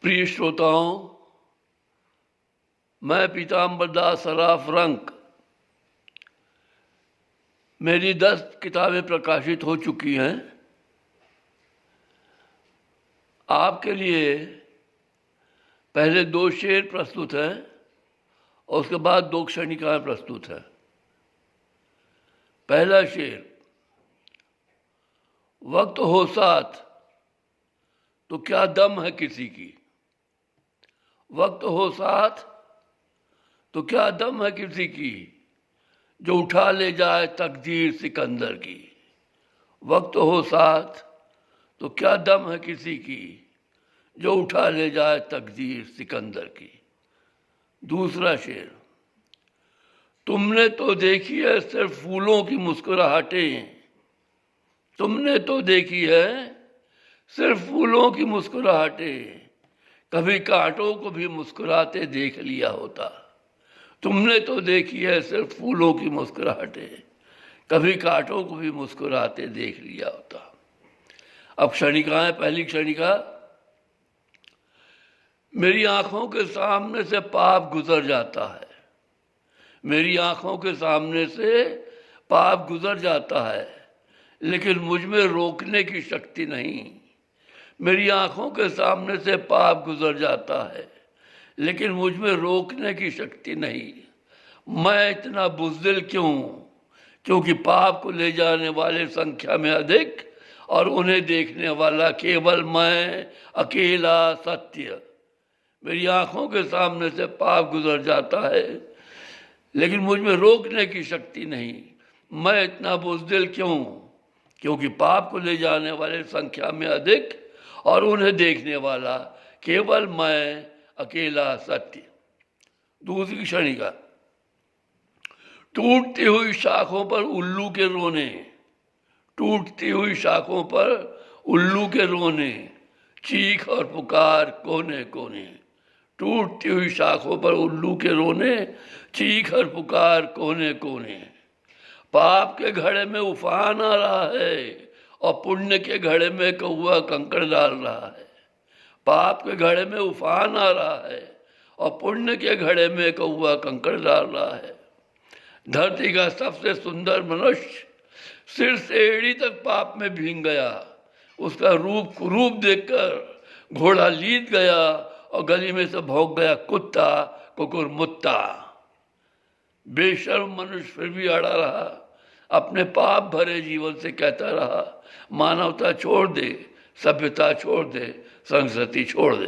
प्रिय श्रोताओं, मैं पीताम्बर दास सराफ रंक। मेरी 10 किताबें प्रकाशित हो चुकी हैं। आपके लिए पहले 2 शेर प्रस्तुत हैं और उसके बाद 2 क्षणिकाएं प्रस्तुत हैं। पहला शेर, वक्त हो साथ तो क्या दम है किसी की। वक्त हो साथ तो क्या दम है किसी की, जो उठा ले जाए तकदीर सिकंदर की। वक्त हो साथ तो क्या दम है किसी की, जो उठा ले जाए तकदीर सिकंदर की। दूसरा शेर, तुमने तो देखी है सिर्फ फूलों की मुस्कुराहटें। तुमने तो देखी है सिर्फ फूलों की मुस्कुराहटें, कभी कांटों को भी मुस्कुराते देख लिया होता। तुमने तो देखी है सिर्फ फूलों की मुस्कुराहटें, कभी कांटों को भी मुस्कुराते देख लिया होता। अब क्षणिकाएं। पहली क्षणिका, मेरी आंखों के सामने से पाप गुजर जाता है। मेरी आंखों के सामने से पाप गुजर जाता है, लेकिन मुझ में रोकने की शक्ति नहीं। मेरी आंखों के सामने से पाप गुजर जाता है, लेकिन मुझ में रोकने की शक्ति नहीं। मैं इतना बुज़दिल क्यों? क्योंकि पाप को ले जाने वाले संख्या में अधिक और उन्हें देखने वाला केवल मैं अकेला सत्य। मेरी आंखों के सामने से पाप गुजर जाता है, लेकिन मुझ में रोकने की शक्ति नहीं। मैं इतना बुज़दिल क्यों? क्योंकि पाप को ले जाने वाले संख्या में अधिक और उन्हें देखने वाला केवल मैं अकेला सत्य। दूसरी क्षणिका, टूटती हुई शाखों पर उल्लू के रोने। टूटती हुई शाखों पर उल्लू के रोने, चीख और पुकार कोने कोने। टूटती हुई शाखों पर उल्लू के रोने, चीख और पुकार कोने कोने। पाप के घड़े में उफान आ रहा है और पुण्य के घड़े में कौवा कंकड़ डाल रहा है। पाप के घड़े में उफान आ रहा है और पुण्य के घड़े में कौवा कंकड़ डाल रहा है। धरती का सबसे सुंदर मनुष्य सिर से एड़ी तक पाप में भीग गया। उसका रूप देखकर घोड़ा लीद गया और गली में से भौंक गया कुत्ता कुकुरमुत्ता। बेशर्म मनुष्य फिर भी अड़ा रहा, अपने पाप भरे जीवन से कहता रहा, मानवता छोड़ दे, सभ्यता छोड़ दे, संस्कृति छोड़ दे।